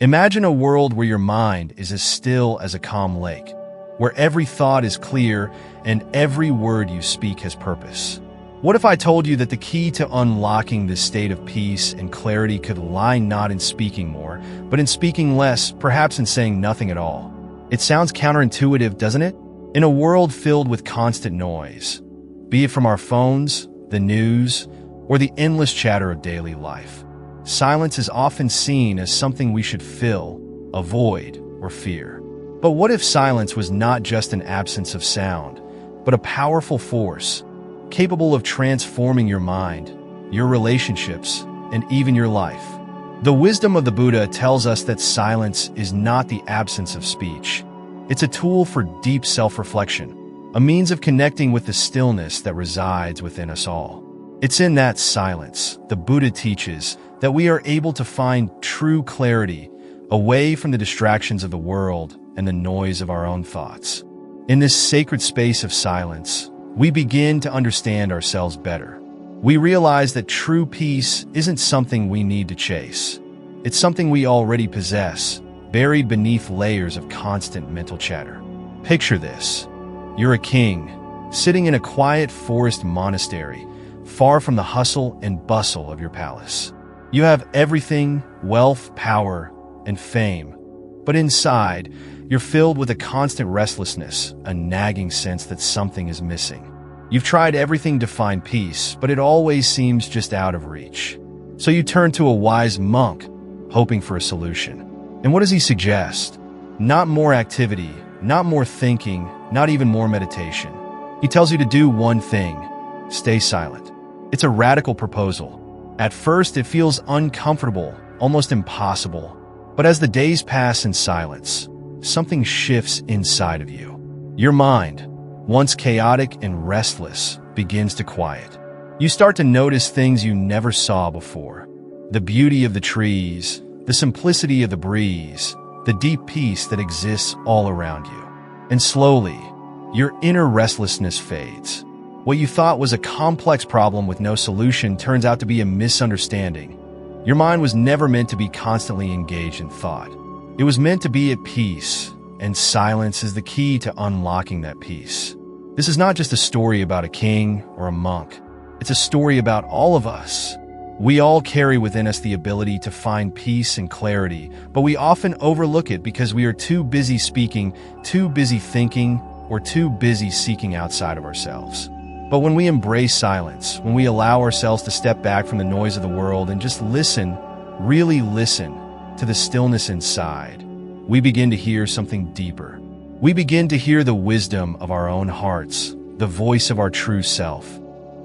Imagine a world where your mind is as still as a calm lake, where every thought is clear and every word you speak has purpose. What if I told you that the key to unlocking this state of peace and clarity could lie not in speaking more, but in speaking less, perhaps in saying nothing at all? It sounds counterintuitive, doesn't it? In a world filled with constant noise, be it from our phones, the news, or the endless chatter of daily life, silence is often seen as something we should fill, avoid, or fear. But what if silence was not just an absence of sound, but a powerful force, capable of transforming your mind, your relationships, and even your life? The wisdom of the Buddha tells us that silence is not the absence of speech. It's a tool for deep self-reflection, a means of connecting with the stillness that resides within us all. It's in that silence, the Buddha teaches, that we are able to find true clarity away from the distractions of the world and the noise of our own thoughts. In this sacred space of silence, we begin to understand ourselves better. We realize that true peace isn't something we need to chase. It's something we already possess, buried beneath layers of constant mental chatter. Picture this. You're a king, sitting in a quiet forest monastery, far from the hustle and bustle of your palace. You have everything, wealth, power, and fame. But inside, you're filled with a constant restlessness, a nagging sense that something is missing. You've tried everything to find peace, but it always seems just out of reach. So you turn to a wise monk, hoping for a solution. And what does he suggest? Not more activity, not more thinking, not even more meditation. He tells you to do one thing: stay silent. It's a radical proposal. At first, it feels uncomfortable, almost impossible. But as the days pass in silence, something shifts inside of you. Your mind, once chaotic and restless, begins to quiet. You start to notice things you never saw before. The beauty of the trees, the simplicity of the breeze, the deep peace that exists all around you. And slowly, your inner restlessness fades. What you thought was a complex problem with no solution turns out to be a misunderstanding. Your mind was never meant to be constantly engaged in thought. It was meant to be at peace, and silence is the key to unlocking that peace. This is not just a story about a king or a monk. It's a story about all of us. We all carry within us the ability to find peace and clarity, but we often overlook it because we are too busy speaking, too busy thinking, or too busy seeking outside of ourselves. But when we embrace silence, when we allow ourselves to step back from the noise of the world and just listen, really listen, to the stillness inside, we begin to hear something deeper. We begin to hear the wisdom of our own hearts, the voice of our true self.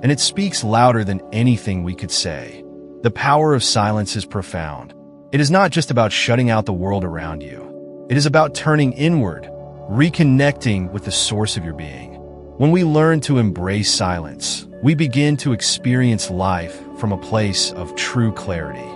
And it speaks louder than anything we could say. The power of silence is profound. It is not just about shutting out the world around you. It is about turning inward, reconnecting with the source of your being. When we learn to embrace silence, we begin to experience life from a place of true clarity.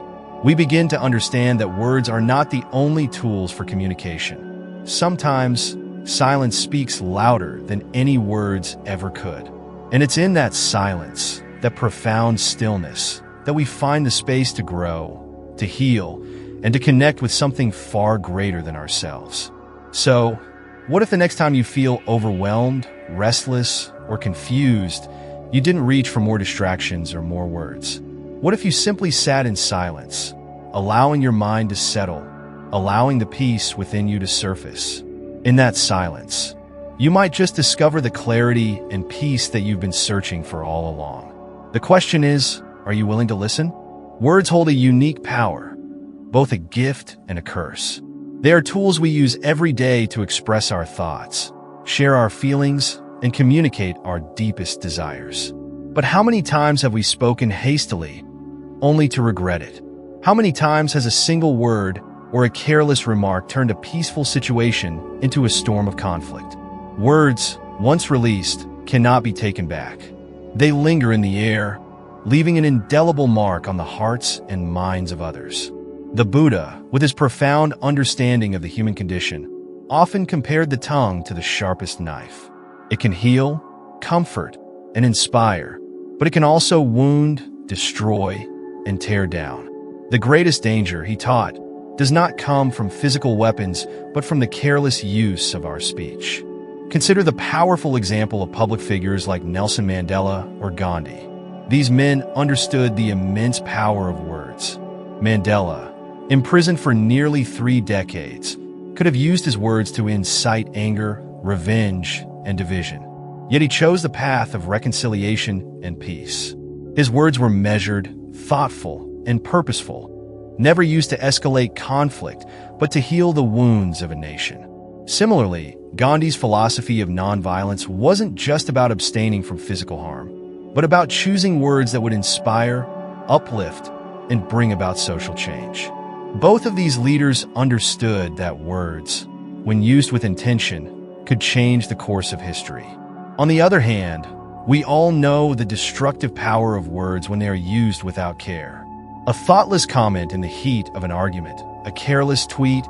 We begin to understand that words are not the only tools for communication. Sometimes, silence speaks louder than any words ever could. And it's in that silence, that profound stillness, that we find the space to grow, to heal, and to connect with something far greater than ourselves. So, what if the next time you feel overwhelmed, restless, or confused, you didn't reach for more distractions or more words? What if you simply sat in silence, allowing your mind to settle, allowing the peace within you to surface? In that silence, you might just discover the clarity and peace that you've been searching for all along. The question is, are you willing to listen? Words hold a unique power, both a gift and a curse. They are tools we use every day to express our thoughts, share our feelings, and communicate our deepest desires. But how many times have we spoken hastily, only to regret it? How many times has a single word or a careless remark turned a peaceful situation into a storm of conflict? Words, once released, cannot be taken back. They linger in the air, leaving an indelible mark on the hearts and minds of others. The Buddha, with his profound understanding of the human condition, often compared the tongue to the sharpest knife. It can heal, comfort, and inspire, but it can also wound, destroy, and tear down. The greatest danger, he taught, does not come from physical weapons, but from the careless use of our speech. Consider the powerful example of public figures like Nelson Mandela or Gandhi. These men understood the immense power of words. Mandela, imprisoned for nearly 3 decades, could have used his words to incite anger, revenge, and division. Yet he chose the path of reconciliation and peace. His words were measured, thoughtful, and purposeful, never used to escalate conflict, but to heal the wounds of a nation. Similarly, Gandhi's philosophy of nonviolence wasn't just about abstaining from physical harm, but about choosing words that would inspire, uplift, and bring about social change. Both of these leaders understood that words, when used with intention, could change the course of history. On the other hand, we all know the destructive power of words when they are used without care. A thoughtless comment in the heat of an argument, a careless tweet,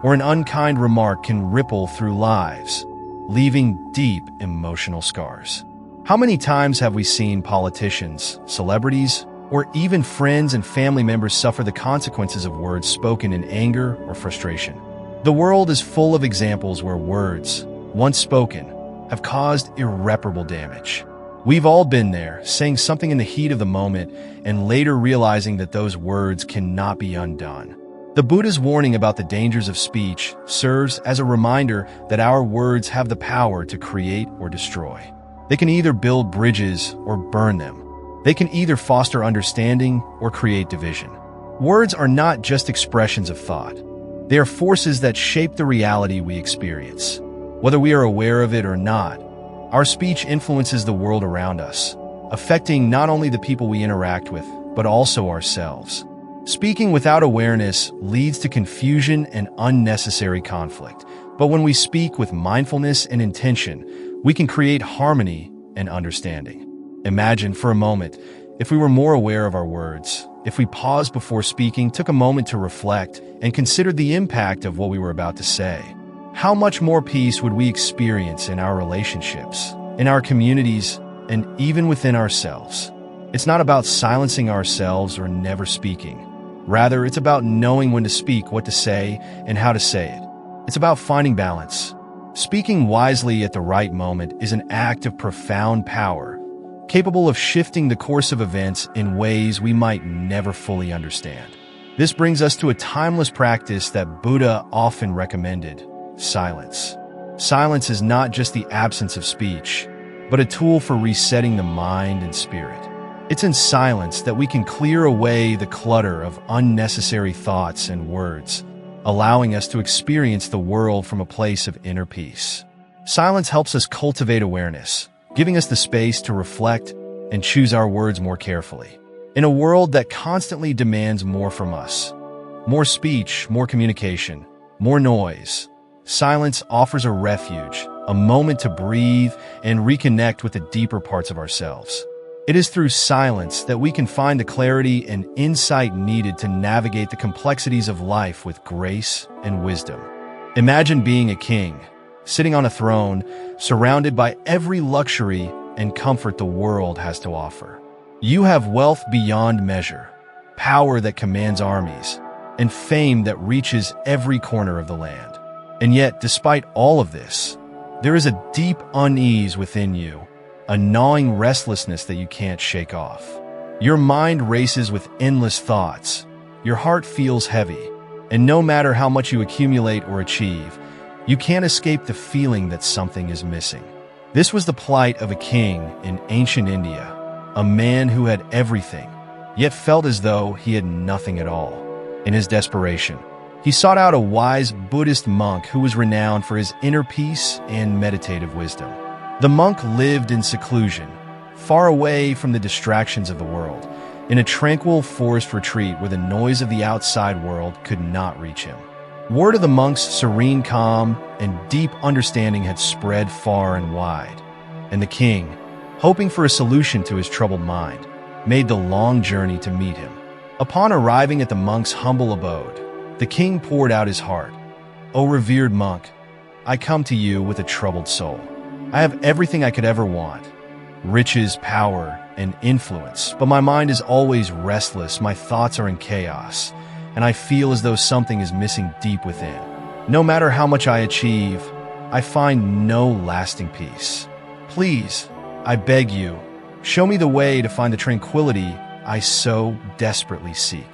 or an unkind remark can ripple through lives, leaving deep emotional scars. How many times have we seen politicians, celebrities, or even friends and family members suffer the consequences of words spoken in anger or frustration? The world is full of examples where words, once spoken, have caused irreparable damage. We've all been there, saying something in the heat of the moment and later realizing that those words cannot be undone. The Buddha's warning about the dangers of speech serves as a reminder that our words have the power to create or destroy. They can either build bridges or burn them. They can either foster understanding or create division. Words are not just expressions of thought. They are forces that shape the reality we experience. Whether we are aware of it or not, our speech influences the world around us, affecting not only the people we interact with, but also ourselves. Speaking without awareness leads to confusion and unnecessary conflict. But when we speak with mindfulness and intention, we can create harmony and understanding. Imagine for a moment if we were more aware of our words, if we paused before speaking, took a moment to reflect, and considered the impact of what we were about to say. How much more peace would we experience in our relationships, in our communities, and even within ourselves? It's not about silencing ourselves or never speaking. Rather, it's about knowing when to speak, what to say, and how to say it. It's about finding balance. Speaking wisely at the right moment is an act of profound power, capable of shifting the course of events in ways we might never fully understand. This brings us to a timeless practice that Buddha often recommended: silence. Silence is not just the absence of speech, but a tool for resetting the mind and spirit. It's in silence that we can clear away the clutter of unnecessary thoughts and words, allowing us to experience the world from a place of inner peace. Silence helps us cultivate awareness, giving us the space to reflect and choose our words more carefully. In a world that constantly demands more from us, more speech, more communication, more noise, silence offers a refuge, a moment to breathe and reconnect with the deeper parts of ourselves. It is through silence that we can find the clarity and insight needed to navigate the complexities of life with grace and wisdom. Imagine being a king, sitting on a throne, surrounded by every luxury and comfort the world has to offer. You have wealth beyond measure, power that commands armies, and fame that reaches every corner of the land. And yet, despite all of this, there is a deep unease within you, a gnawing restlessness that you can't shake off. Your mind races with endless thoughts, your heart feels heavy, and no matter how much you accumulate or achieve, you can't escape the feeling that something is missing. This was the plight of a king in ancient India, a man who had everything, yet felt as though he had nothing at all. In his desperation, he sought out a wise Buddhist monk who was renowned for his inner peace and meditative wisdom. The monk lived in seclusion, far away from the distractions of the world, in a tranquil forest retreat where the noise of the outside world could not reach him. Word of the monk's serene calm and deep understanding had spread far and wide, and the king, hoping for a solution to his troubled mind, made the long journey to meet him. Upon arriving at the monk's humble abode, the king poured out his heart. "O revered monk, I come to you with a troubled soul. I have everything I could ever want, riches, power, and influence, but my mind is always restless, my thoughts are in chaos, and I feel as though something is missing deep within. No matter how much I achieve, I find no lasting peace. Please, I beg you, show me the way to find the tranquility I so desperately seek."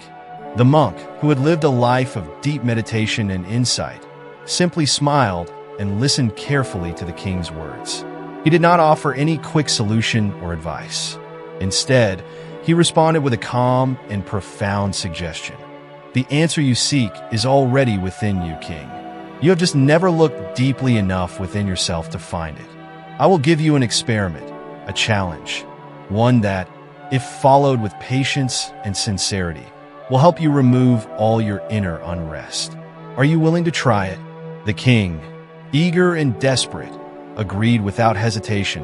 The monk, who had lived a life of deep meditation and insight, simply smiled and listened carefully to the king's words. He did not offer any quick solution or advice. Instead, he responded with a calm and profound suggestion. "The answer you seek is already within you, King. You have just never looked deeply enough within yourself to find it. I will give you an experiment, a challenge, one that, if followed with patience and sincerity, will help you remove all your inner unrest. Are you willing to try it?" The king, eager and desperate, agreed without hesitation,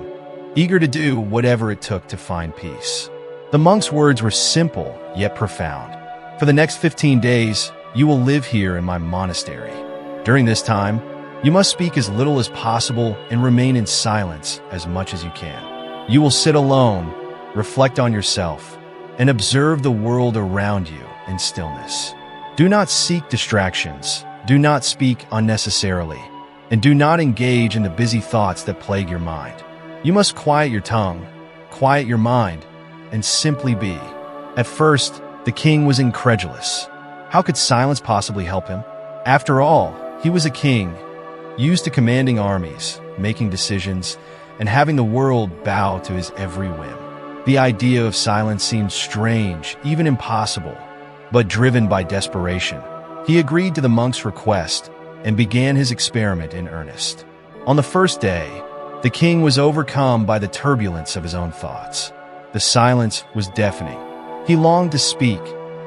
eager to do whatever it took to find peace. The monk's words were simple yet profound. "For the next 15 days, you will live here in my monastery. During this time, you must speak as little as possible and remain in silence as much as you can. You will sit alone, reflect on yourself, and observe the world around you in stillness. Do not seek distractions, do not speak unnecessarily, and do not engage in the busy thoughts that plague your mind. You must quiet your tongue, quiet your mind, and simply be." At first, the king was incredulous. How could silence possibly help him? After all, he was a king, used to commanding armies, making decisions, and having the world bow to his every whim. The idea of silence seemed strange, even impossible, but driven by desperation, he agreed to the monk's request and began his experiment in earnest. On the first day, the king was overcome by the turbulence of his own thoughts. The silence was deafening. He longed to speak,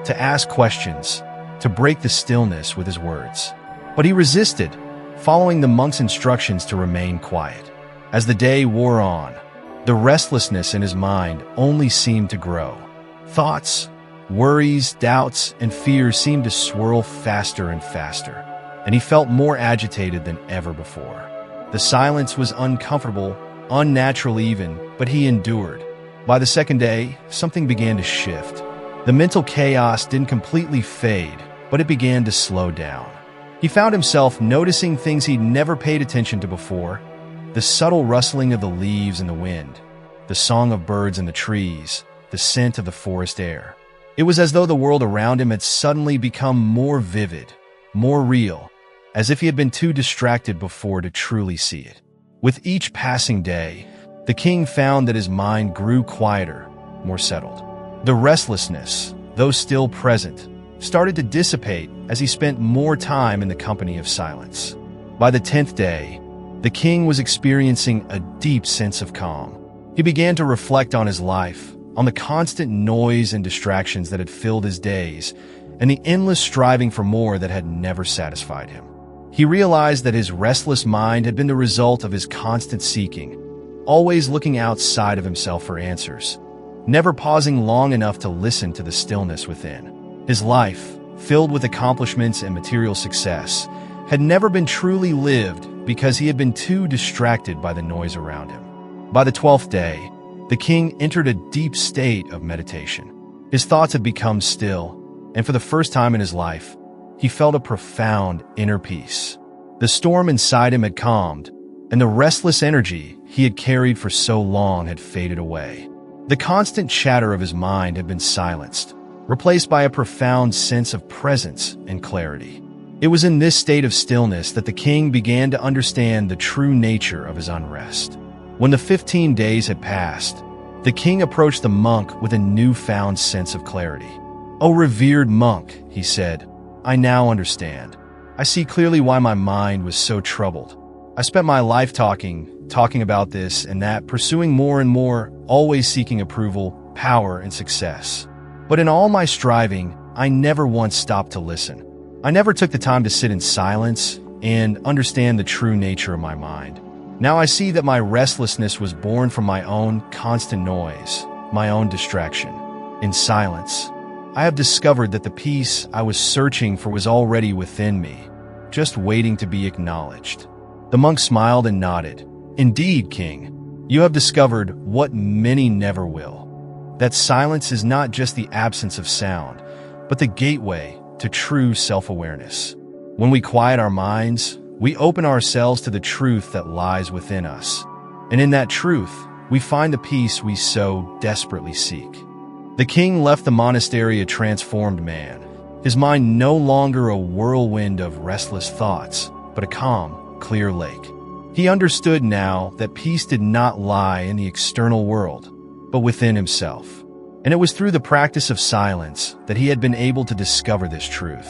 to ask questions, to break the stillness with his words. But he resisted, following the monk's instructions to remain quiet. As the day wore on, the restlessness in his mind only seemed to grow. Thoughts, worries, doubts, and fears seemed to swirl faster and faster, and he felt more agitated than ever before. The silence was uncomfortable, unnatural even, but he endured. By the second day, something began to shift. The mental chaos didn't completely fade, but it began to slow down. He found himself noticing things he'd never paid attention to before: the subtle rustling of the leaves in the wind, the song of birds in the trees, the scent of the forest air. It was as though the world around him had suddenly become more vivid, more real, as if he had been too distracted before to truly see it. With each passing day, the king found that his mind grew quieter, more settled. The restlessness, though still present, started to dissipate as he spent more time in the company of silence. By the 10th day, the king was experiencing a deep sense of calm. He began to reflect on his life, on the constant noise and distractions that had filled his days, and the endless striving for more that had never satisfied him. He realized that his restless mind had been the result of his constant seeking, always looking outside of himself for answers, never pausing long enough to listen to the stillness within. His life, filled with accomplishments and material success, had never been truly lived because he had been too distracted by the noise around him. By the 12th day, the king entered a deep state of meditation. His thoughts had become still, and for the first time in his life, he felt a profound inner peace. The storm inside him had calmed, and the restless energy he had carried for so long had faded away. The constant chatter of his mind had been silenced, replaced by a profound sense of presence and clarity. It was in this state of stillness that the king began to understand the true nature of his unrest. When the 15 days had passed, the king approached the monk with a newfound sense of clarity. "O revered monk," he said, "I now understand. I see clearly why my mind was so troubled. I spent my life talking about this and that, pursuing more and more, always seeking approval, power, and success. But in all my striving, I never once stopped to listen. I never took the time to sit in silence and understand the true nature of my mind. Now I see that my restlessness was born from my own constant noise, my own distraction. In silence, I have discovered that the peace I was searching for was already within me, just waiting to be acknowledged." The monk smiled and nodded. "Indeed, King, you have discovered what many never will, that silence is not just the absence of sound, but the gateway to true self-awareness. When we quiet our minds, we open ourselves to the truth that lies within us. And in that truth, we find the peace we so desperately seek. The king left the monastery a transformed man, his mind no longer a whirlwind of restless thoughts, but a calm, clear lake. He understood now that peace did not lie in the external world, but within himself. And it was through the practice of silence that he had been able to discover this truth.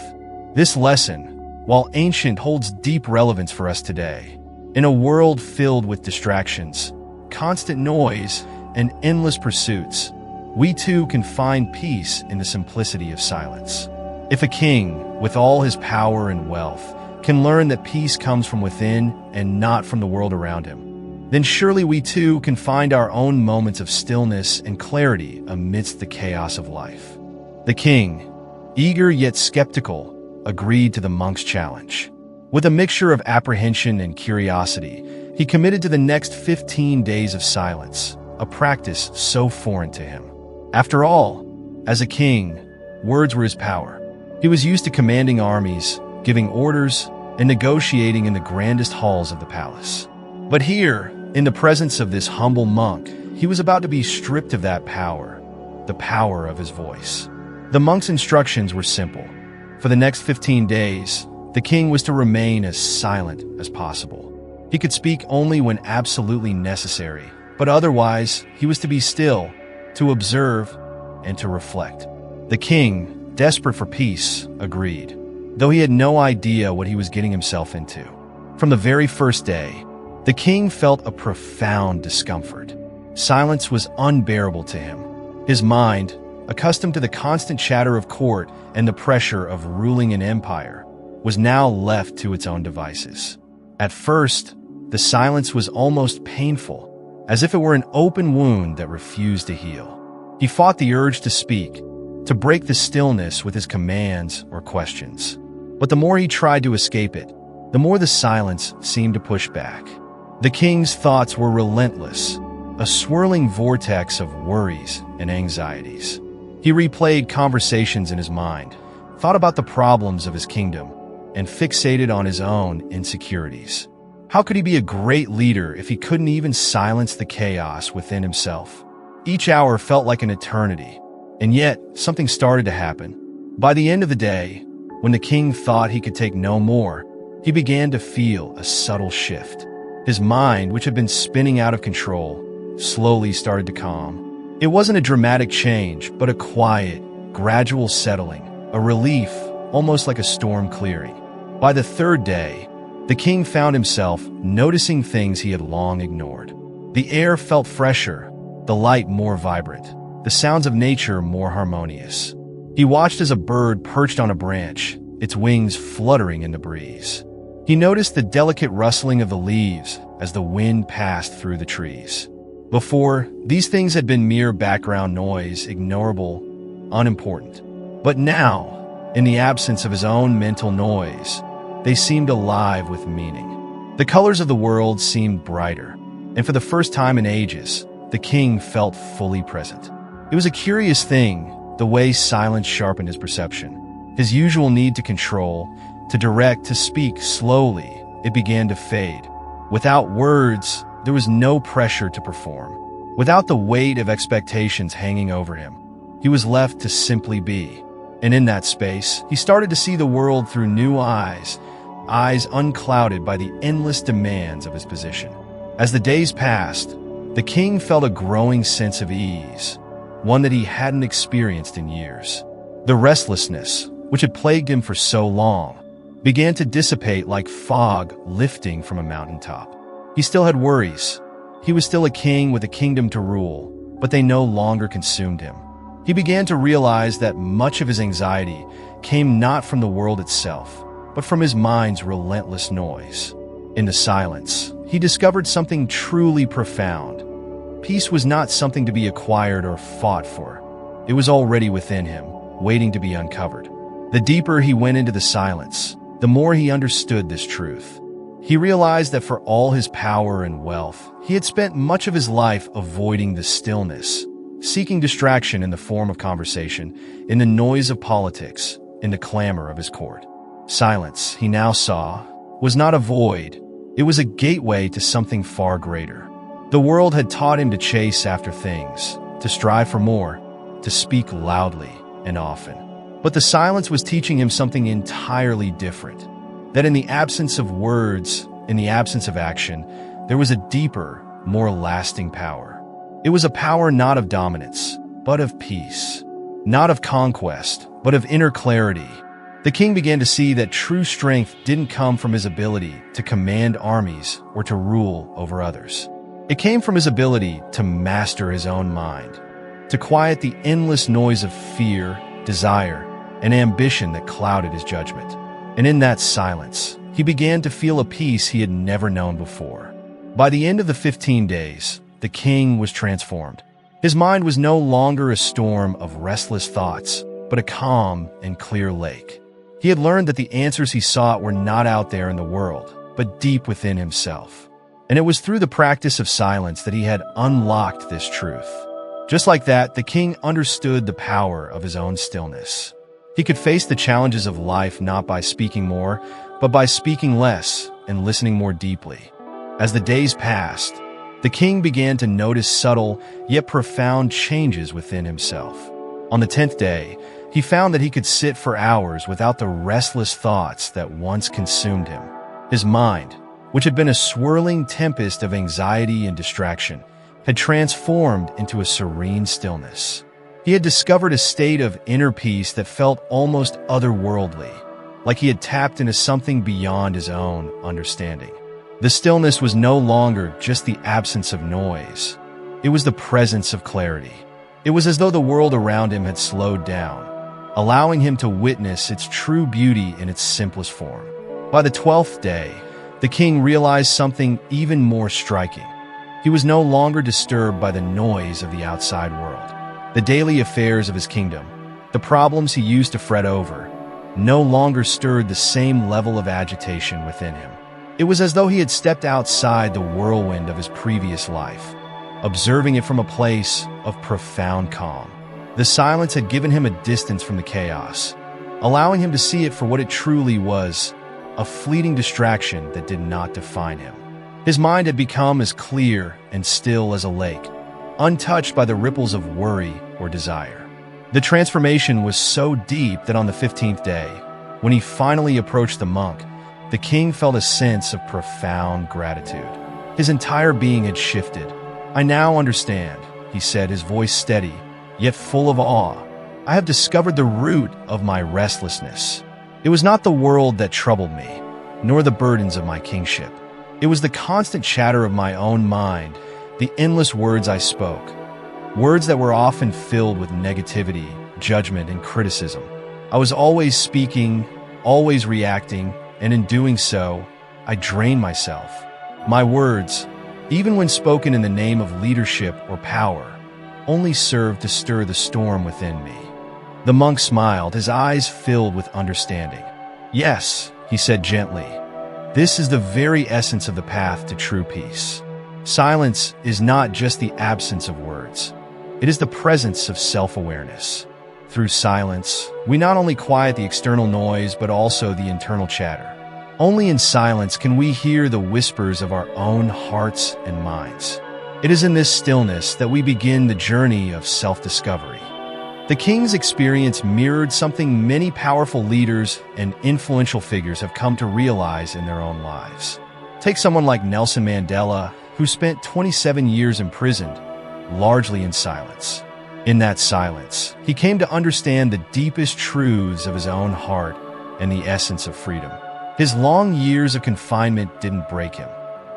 This lesson, while ancient, holds deep relevance for us today. In a world filled with distractions, constant noise, and endless pursuits, we too can find peace in the simplicity of silence. If a king, with all his power and wealth, can learn that peace comes from within and not from the world around him, then surely we too can find our own moments of stillness and clarity amidst the chaos of life. The king, eager yet skeptical, agreed to the monk's challenge. With a mixture of apprehension and curiosity, he committed to the next 15 days of silence, a practice so foreign to him. After all, as a king, words were his power. He was used to commanding armies, giving orders, and negotiating in the grandest halls of the palace. But here, in the presence of this humble monk, he was about to be stripped of that power, the power of his voice. The monk's instructions were simple. For the next 15 days, the king was to remain as silent as possible. He could speak only when absolutely necessary, but otherwise, he was to be still, to observe, and to reflect. The king, desperate for peace, agreed, though he had no idea what he was getting himself into. From the very first day, the king felt a profound discomfort. Silence was unbearable to him. His mind, accustomed to the constant chatter of court and the pressure of ruling an empire, was now left to its own devices. At first, the silence was almost painful, as if it were an open wound that refused to heal. He fought the urge to speak, to break the stillness with his commands or questions. But the more he tried to escape it, the more the silence seemed to push back. The king's thoughts were relentless, a swirling vortex of worries and anxieties. He replayed conversations in his mind, thought about the problems of his kingdom, and fixated on his own insecurities. How could he be a great leader if he couldn't even silence the chaos within himself? Each hour felt like an eternity, and yet something started to happen. By the end of the day, when the king thought he could take no more, he began to feel a subtle shift. His mind, which had been spinning out of control, slowly started to calm. It wasn't a dramatic change, but a quiet, gradual settling, a relief, almost like a storm clearing. By the third day, the king found himself noticing things he had long ignored. The air felt fresher, the light more vibrant, the sounds of nature more harmonious. He watched as a bird perched on a branch, its wings fluttering in the breeze. He noticed the delicate rustling of the leaves as the wind passed through the trees. Before, these things had been mere background noise, ignorable, unimportant. But now, in the absence of his own mental noise, they seemed alive with meaning. The colors of the world seemed brighter, and for the first time in ages, the king felt fully present. It was a curious thing, the way silence sharpened his perception. His usual need to control, to direct, to speak slowly, it began to fade. Without words, there was no pressure to perform. Without the weight of expectations hanging over him, he was left to simply be. And in that space, he started to see the world through new eyes, eyes unclouded by the endless demands of his position. As the days passed, the king felt a growing sense of ease, one that he hadn't experienced in years. The restlessness, which had plagued him for so long, began to dissipate like fog lifting from a mountaintop. He still had worries. He was still a king with a kingdom to rule, but they no longer consumed him. He began to realize that much of his anxiety came not from the world itself, but from his mind's relentless noise. In the silence, he discovered something truly profound. Peace was not something to be acquired or fought for. It was already within him, waiting to be uncovered. The deeper he went into the silence, the more he understood this truth. He realized that for all his power and wealth, he had spent much of his life avoiding the stillness, seeking distraction in the form of conversation, in the noise of politics, in the clamor of his court. Silence, he now saw, was not a void. It was a gateway to something far greater. The world had taught him to chase after things, to strive for more, to speak loudly and often. But the silence was teaching him something entirely different. That in the absence of words, in the absence of action, there was a deeper, more lasting power. It was a power not of dominance, but of peace. Not of conquest, but of inner clarity. The king began to see that true strength didn't come from his ability to command armies or to rule over others. It came from his ability to master his own mind, to quiet the endless noise of fear, desire, and ambition that clouded his judgment. And in that silence, he began to feel a peace he had never known before. By the end of the 15 days, the king was transformed. His mind was no longer a storm of restless thoughts, but a calm and clear lake. He had learned that the answers he sought were not out there in the world, but deep within himself. And it was through the practice of silence that he had unlocked this truth. Just like that, the king understood the power of his own stillness. He could face the challenges of life not by speaking more, but by speaking less and listening more deeply. As the days passed, the king began to notice subtle yet profound changes within himself. On the 10th day, he found that he could sit for hours without the restless thoughts that once consumed him. His mind, which had been a swirling tempest of anxiety and distraction, had transformed into a serene stillness. He had discovered a state of inner peace that felt almost otherworldly, like he had tapped into something beyond his own understanding. The stillness was no longer just the absence of noise. It was the presence of clarity. It was as though the world around him had slowed down, allowing him to witness its true beauty in its simplest form. By the 12th day, the king realized something even more striking. He was no longer disturbed by the noise of the outside world. The daily affairs of his kingdom, the problems he used to fret over, no longer stirred the same level of agitation within him. It was as though he had stepped outside the whirlwind of his previous life, observing it from a place of profound calm. The silence had given him a distance from the chaos, allowing him to see it for what it truly was, a fleeting distraction that did not define him. His mind had become as clear and still as a lake, untouched by the ripples of worry or desire. The transformation was so deep that on the 15th day, when he finally approached the monk, the king felt a sense of profound gratitude. His entire being had shifted. "I now understand," he said, his voice steady, yet full of awe. "I have discovered the root of my restlessness. It was not the world that troubled me, nor the burdens of my kingship. It was the constant chatter of my own mind, the endless words I spoke, words that were often filled with negativity, judgment, and criticism. I was always speaking, always reacting, and in doing so, I drained myself. My words, even when spoken in the name of leadership or power, only served to stir the storm within me." The monk smiled, his eyes filled with understanding. "Yes," he said gently, "this is the very essence of the path to true peace. Silence is not just the absence of words. It is the presence of self-awareness. Through silence, we not only quiet the external noise, but also the internal chatter. Only in silence can we hear the whispers of our own hearts and minds. It is in this stillness that we begin the journey of self-discovery." The king's experience mirrored something many powerful leaders and influential figures have come to realize in their own lives. Take someone like Nelson Mandela, who spent 27 years imprisoned, largely in silence. In that silence, he came to understand the deepest truths of his own heart and the essence of freedom. His long years of confinement didn't break him.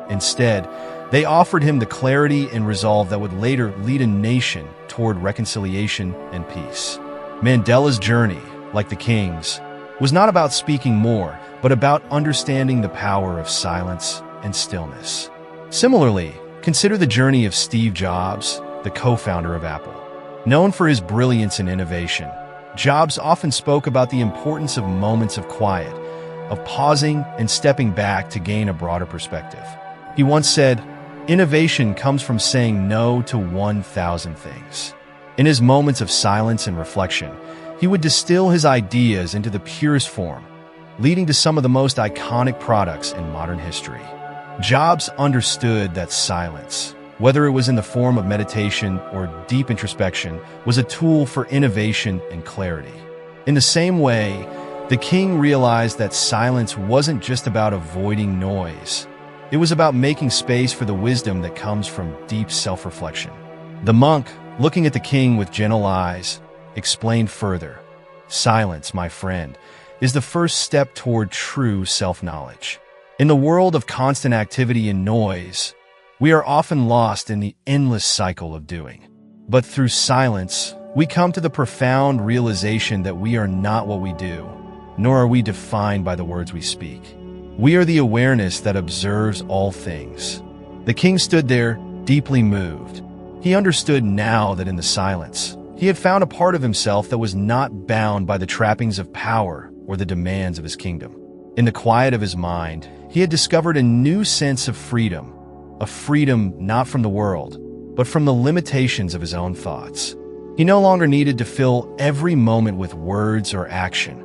Instead, they offered him the clarity and resolve that would later lead a nation toward reconciliation and peace. Mandela's journey, like the king's, was not about speaking more, but about understanding the power of silence and stillness. Similarly, consider the journey of Steve Jobs, the co-founder of Apple. Known for his brilliance and innovation, Jobs often spoke about the importance of moments of quiet, of pausing and stepping back to gain a broader perspective. He once said, "Innovation comes from saying no to 1,000 things." In his moments of silence and reflection, He would distill his ideas into the purest form, leading to some of the most iconic products in modern history. Jobs understood that silence, whether it was in the form of meditation or deep introspection, was a tool for innovation and clarity. In the same way, the king realized that silence wasn't just about avoiding noise. It was about making space for the wisdom that comes from deep self-reflection. The monk, looking at the king with gentle eyes, explained further, "Silence, my friend, is the first step toward true self-knowledge. In the world of constant activity and noise, we are often lost in the endless cycle of doing. But through silence, we come to the profound realization that we are not what we do, nor are we defined by the words we speak. We are the awareness that observes all things." The king stood there, deeply moved. He understood now that in the silence, he had found a part of himself that was not bound by the trappings of power or the demands of his kingdom. In the quiet of his mind, he had discovered a new sense of freedom, a freedom not from the world, but from the limitations of his own thoughts. He no longer needed to fill every moment with words or action.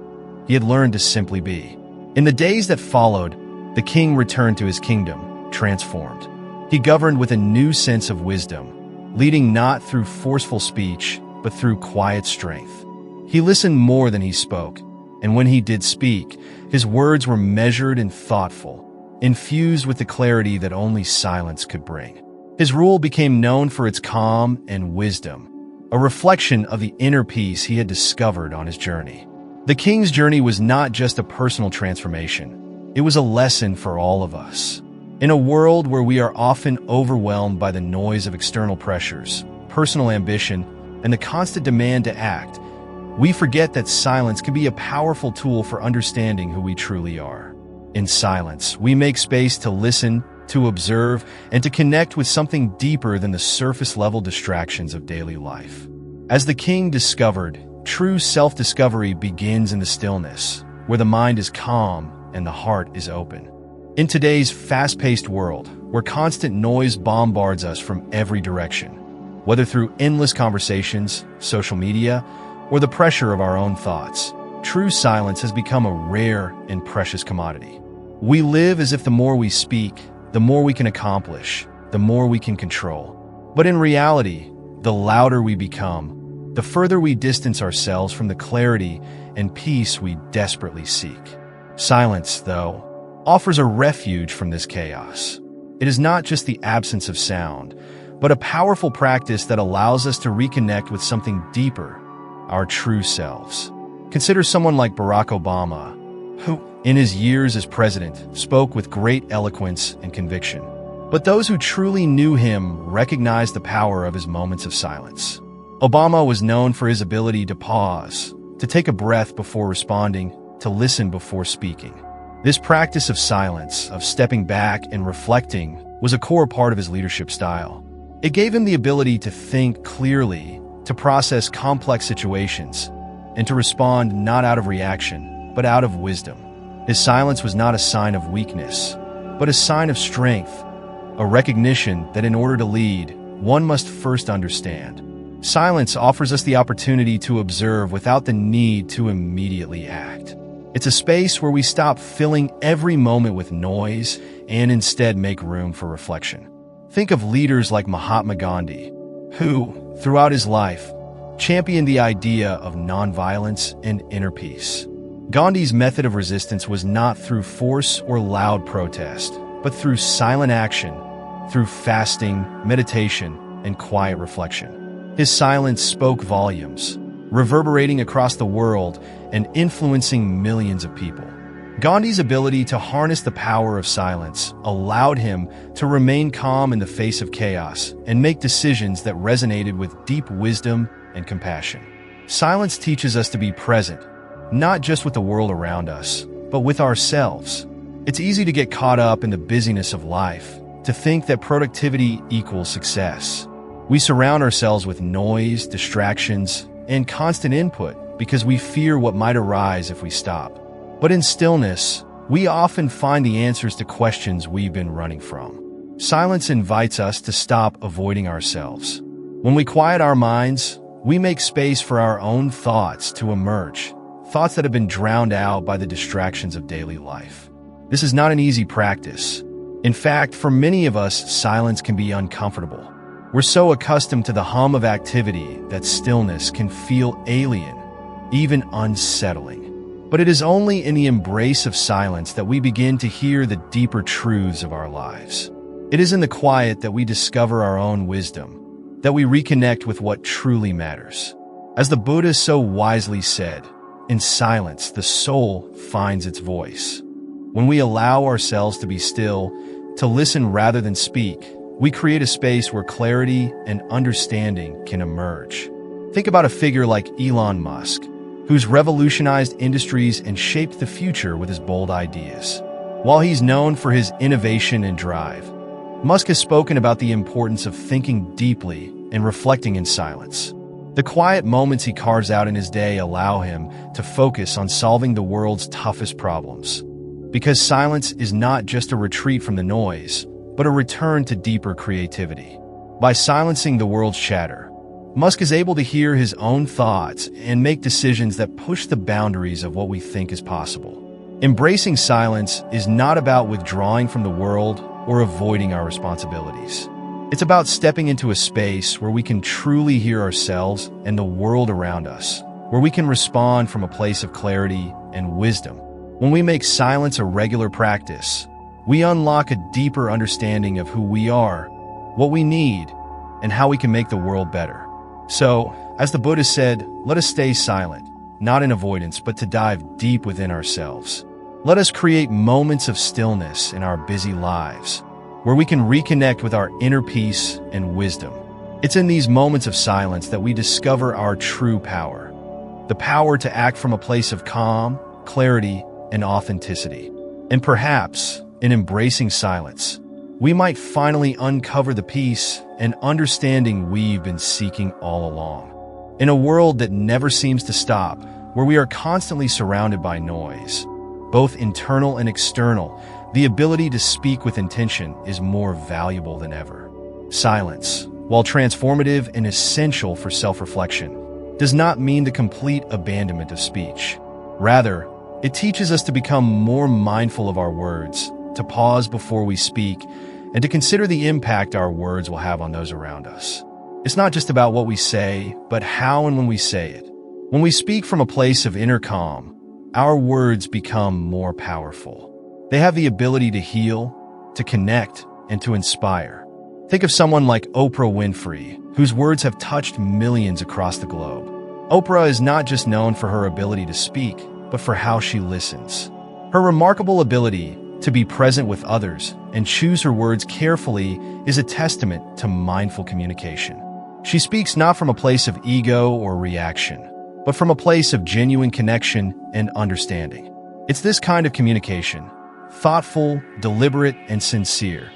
He had learned to simply be. In the days that followed, the king returned to his kingdom, transformed. He governed with a new sense of wisdom, leading not through forceful speech, but through quiet strength. He listened more than he spoke, and when he did speak, his words were measured and thoughtful, infused with the clarity that only silence could bring. His rule became known for its calm and wisdom, a reflection of the inner peace he had discovered on his journey. The king's journey was not just a personal transformation, it was a lesson for all of us. In a world where we are often overwhelmed by the noise of external pressures, personal ambition, and the constant demand to act, we forget that silence can be a powerful tool for understanding who we truly are. In silence, we make space to listen, to observe, and to connect with something deeper than the surface-level distractions of daily life. As the king discovered, true self-discovery begins in the stillness, where the mind is calm and the heart is open. In today's fast-paced world, where constant noise bombards us from every direction, whether through endless conversations, social media, or the pressure of our own thoughts, true silence has become a rare and precious commodity. We live as if the more we speak, the more we can accomplish, the more we can control. But in reality, the louder we become, the further we distance ourselves from the clarity and peace we desperately seek. Silence, though, offers a refuge from this chaos. It is not just the absence of sound, but a powerful practice that allows us to reconnect with something deeper, our true selves. Consider someone like Barack Obama, who, in his years as president, spoke with great eloquence and conviction. But those who truly knew him recognized the power of his moments of silence. Obama was known for his ability to pause, to take a breath before responding, to listen before speaking. This practice of silence, of stepping back and reflecting, was a core part of his leadership style. It gave him the ability to think clearly, to process complex situations, and to respond not out of reaction, but out of wisdom. His silence was not a sign of weakness, but a sign of strength, a recognition that in order to lead, one must first understand. Silence offers us the opportunity to observe without the need to immediately act. It's a space where we stop filling every moment with noise and instead make room for reflection. Think of leaders like Mahatma Gandhi, who, throughout his life, championed the idea of nonviolence and inner peace. Gandhi's method of resistance was not through force or loud protest, but through silent action, through fasting, meditation, and quiet reflection. His silence spoke volumes, reverberating across the world and influencing millions of people. Gandhi's ability to harness the power of silence allowed him to remain calm in the face of chaos and make decisions that resonated with deep wisdom and compassion. Silence teaches us to be present, not just with the world around us, but with ourselves. It's easy to get caught up in the busyness of life, to think that productivity equals success. We surround ourselves with noise, distractions, and constant input because we fear what might arise if we stop. But in stillness, we often find the answers to questions we've been running from. Silence invites us to stop avoiding ourselves. When we quiet our minds, we make space for our own thoughts to emerge, thoughts that have been drowned out by the distractions of daily life. This is not an easy practice. In fact, for many of us, silence can be uncomfortable. We're so accustomed to the hum of activity that stillness can feel alien, even unsettling. But it is only in the embrace of silence that we begin to hear the deeper truths of our lives. It is in the quiet that we discover our own wisdom, that we reconnect with what truly matters. As the Buddha so wisely said, in silence, the soul finds its voice. When we allow ourselves to be still, to listen rather than speak, we create a space where clarity and understanding can emerge. Think about a figure like Elon Musk, who's revolutionized industries and shaped the future with his bold ideas. While he's known for his innovation and drive, Musk has spoken about the importance of thinking deeply and reflecting in silence. The quiet moments he carves out in his day allow him to focus on solving the world's toughest problems. Because silence is not just a retreat from the noise, but a return to deeper creativity. By silencing the world's chatter, Musk is able to hear his own thoughts and make decisions that push the boundaries of what we think is possible. Embracing silence is not about withdrawing from the world or avoiding our responsibilities. It's about stepping into a space where we can truly hear ourselves and the world around us, where we can respond from a place of clarity and wisdom. When we make silence a regular practice, we unlock a deeper understanding of who we are, what we need, and how we can make the world better. So, as the Buddha said, let us stay silent, not in avoidance, but to dive deep within ourselves. Let us create moments of stillness in our busy lives, where we can reconnect with our inner peace and wisdom. It's in these moments of silence that we discover our true power, the power to act from a place of calm, clarity, and authenticity. And perhaps, in embracing silence, we might finally uncover the peace and understanding we've been seeking all along. In a world that never seems to stop, where we are constantly surrounded by noise, both internal and external, the ability to speak with intention is more valuable than ever. Silence, while transformative and essential for self-reflection, does not mean the complete abandonment of speech. Rather, it teaches us to become more mindful of our words, to pause before we speak, and to consider the impact our words will have on those around us. It's not just about what we say, but how and when we say it. When we speak from a place of inner calm, our words become more powerful. They have the ability to heal, to connect, and to inspire. Think of someone like Oprah Winfrey, whose words have touched millions across the globe. Oprah is not just known for her ability to speak, but for how she listens. Her remarkable ability to be present with others and choose her words carefully is a testament to mindful communication. She speaks not from a place of ego or reaction, but from a place of genuine connection and understanding. It's this kind of communication, thoughtful, deliberate, and sincere,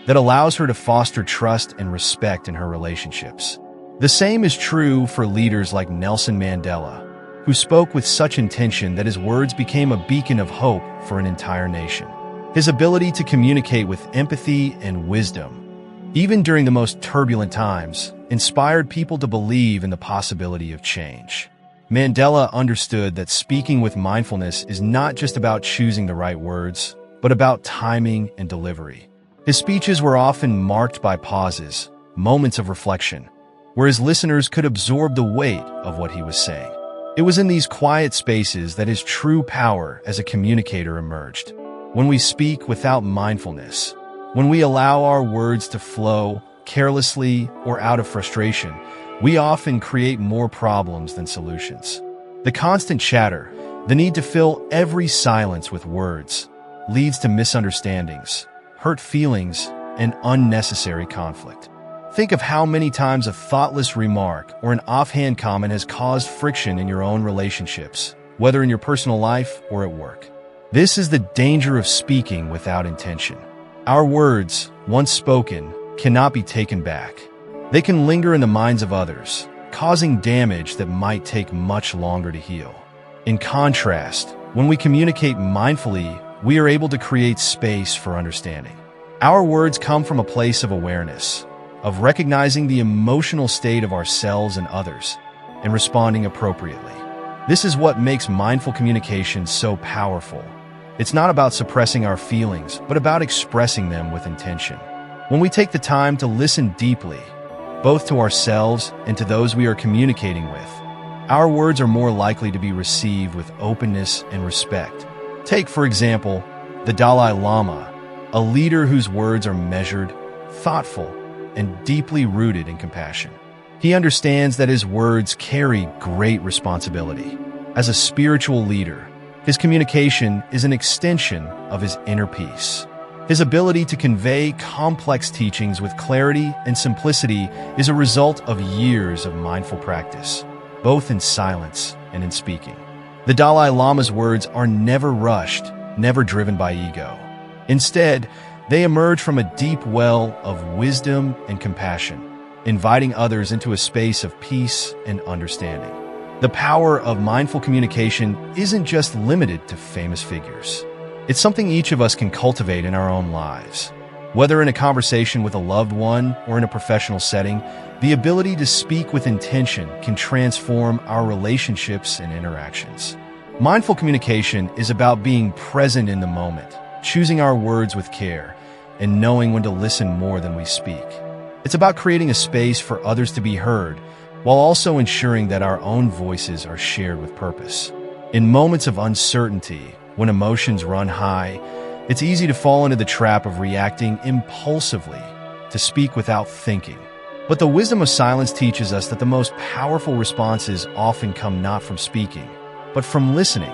that allows her to foster trust and respect in her relationships. The same is true for leaders like Nelson Mandela, who spoke with such intention that his words became a beacon of hope for an entire nation. His ability to communicate with empathy and wisdom, even during the most turbulent times, inspired people to believe in the possibility of change. Mandela understood that speaking with mindfulness is not just about choosing the right words, but about timing and delivery. His speeches were often marked by pauses, moments of reflection, where his listeners could absorb the weight of what he was saying. It was in these quiet spaces that his true power as a communicator emerged. When we speak without mindfulness, when we allow our words to flow carelessly or out of frustration, we often create more problems than solutions. The constant chatter, the need to fill every silence with words, leads to misunderstandings, hurt feelings, and unnecessary conflict. Think of how many times a thoughtless remark or an offhand comment has caused friction in your own relationships, whether in your personal life or at work. This is the danger of speaking without intention. Our words, once spoken, cannot be taken back. They can linger in the minds of others, causing damage that might take much longer to heal. In contrast, when we communicate mindfully, we are able to create space for understanding. Our words come from a place of awareness, of recognizing the emotional state of ourselves and others, and responding appropriately. This is what makes mindful communication so powerful. It's not about suppressing our feelings, but about expressing them with intention. When we take the time to listen deeply, both to ourselves and to those we are communicating with, our words are more likely to be received with openness and respect. Take, for example, the Dalai Lama, a leader whose words are measured, thoughtful, and deeply rooted in compassion. He understands that his words carry great responsibility. As a spiritual leader, his communication is an extension of his inner peace. His ability to convey complex teachings with clarity and simplicity is a result of years of mindful practice, both in silence and in speaking. The Dalai Lama's words are never rushed, never driven by ego. Instead, they emerge from a deep well of wisdom and compassion, inviting others into a space of peace and understanding. The power of mindful communication isn't just limited to famous figures. It's something each of us can cultivate in our own lives. Whether in a conversation with a loved one or in a professional setting, the ability to speak with intention can transform our relationships and interactions. Mindful communication is about being present in the moment, choosing our words with care, and knowing when to listen more than we speak. It's about creating a space for others to be heard, while also ensuring that our own voices are shared with purpose. In moments of uncertainty, when emotions run high, it's easy to fall into the trap of reacting impulsively, to speak without thinking. But the wisdom of silence teaches us that the most powerful responses often come not from speaking, but from listening.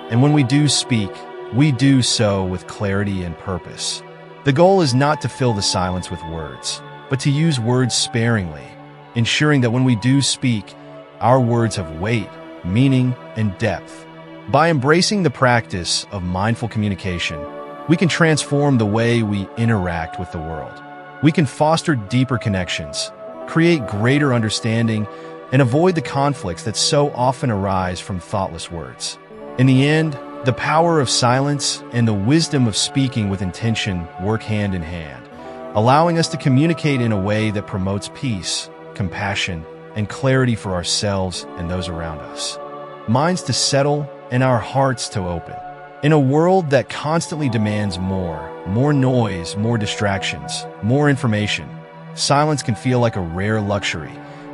And when we do speak, we do so with clarity and purpose. The goal is not to fill the silence with words, but to use words sparingly, ensuring that when we do speak, our words have weight, meaning, and depth. By embracing the practice of mindful communication, we can transform the way we interact with the world. We can foster deeper connections, create greater understanding, and avoid the conflicts that so often arise from thoughtless words. In the end, the power of silence and the wisdom of speaking with intention work hand in hand, allowing us to communicate in a way that promotes peace, compassion, and clarity for ourselves and those around us. Minds to settle and our hearts to open. In a world that constantly demands more noise, more distractions, more information, silence can feel like a rare luxury,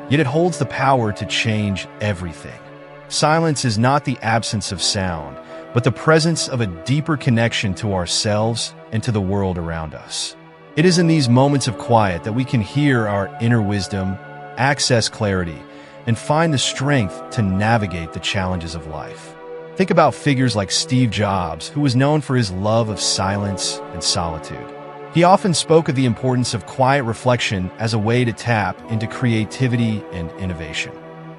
yet it holds the power to change everything. Silence is not the absence of sound, but the presence of a deeper connection to ourselves and to the world around us. It is in these moments of quiet that we can hear our inner wisdom, access clarity, and find the strength to navigate the challenges of life. Think about figures like Steve Jobs, who was known for his love of silence and solitude. He often spoke of the importance of quiet reflection as a way to tap into creativity and innovation.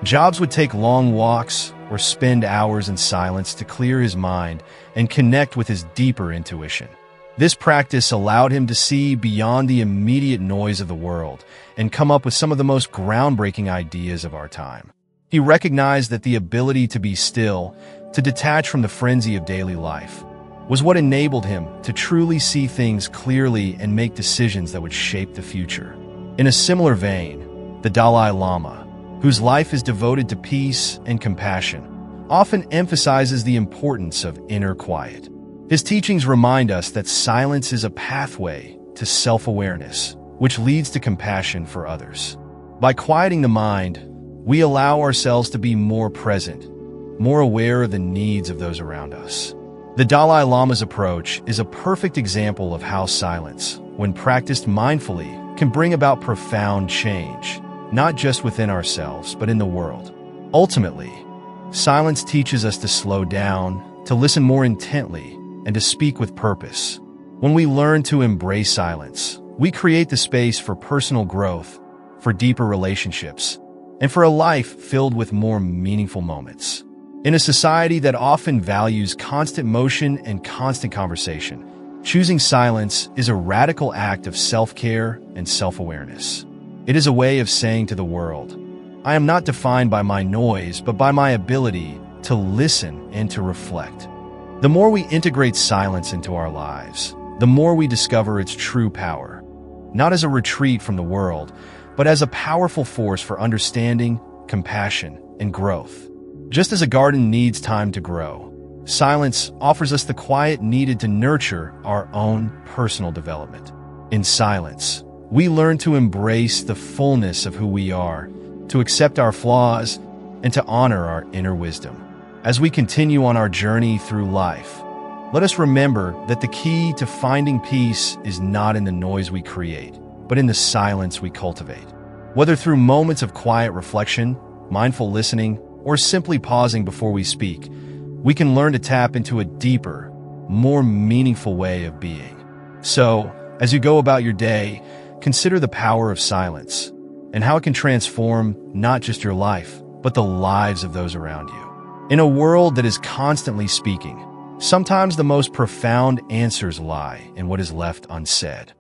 Jobs would take long walks or spend hours in silence to clear his mind and connect with his deeper intuition. This practice allowed him to see beyond the immediate noise of the world and come up with some of the most groundbreaking ideas of our time. He recognized that the ability to be still, to detach from the frenzy of daily life, was what enabled him to truly see things clearly and make decisions that would shape the future. In a similar vein, the Dalai Lama, whose life is devoted to peace and compassion, often emphasizes the importance of inner quiet. His teachings remind us that silence is a pathway to self-awareness, which leads to compassion for others. By quieting the mind, we allow ourselves to be more present, more aware of the needs of those around us. The Dalai Lama's approach is a perfect example of how silence, when practiced mindfully, can bring about profound change, not just within ourselves, but in the world. Ultimately, silence teaches us to slow down, to listen more intently, and to speak with purpose. When we learn to embrace silence, we create the space for personal growth, for deeper relationships, and for a life filled with more meaningful moments. In a society that often values constant motion and constant conversation, choosing silence is a radical act of self-care and self-awareness. It is a way of saying to the world, I am not defined by my noise, but by my ability to listen and to reflect. The more we integrate silence into our lives, the more we discover its true power, not as a retreat from the world, but as a powerful force for understanding, compassion, and growth. Just as a garden needs time to grow, silence offers us the quiet needed to nurture our own personal development. In silence, we learn to embrace the fullness of who we are, to accept our flaws, and to honor our inner wisdom. As we continue on our journey through life, let us remember that the key to finding peace is not in the noise we create, but in the silence we cultivate. Whether through moments of quiet reflection, mindful listening, or simply pausing before we speak, we can learn to tap into a deeper, more meaningful way of being. So, as you go about your day, consider the power of silence and how it can transform not just your life, but the lives of those around you. In a world that is constantly speaking, sometimes the most profound answers lie in what is left unsaid.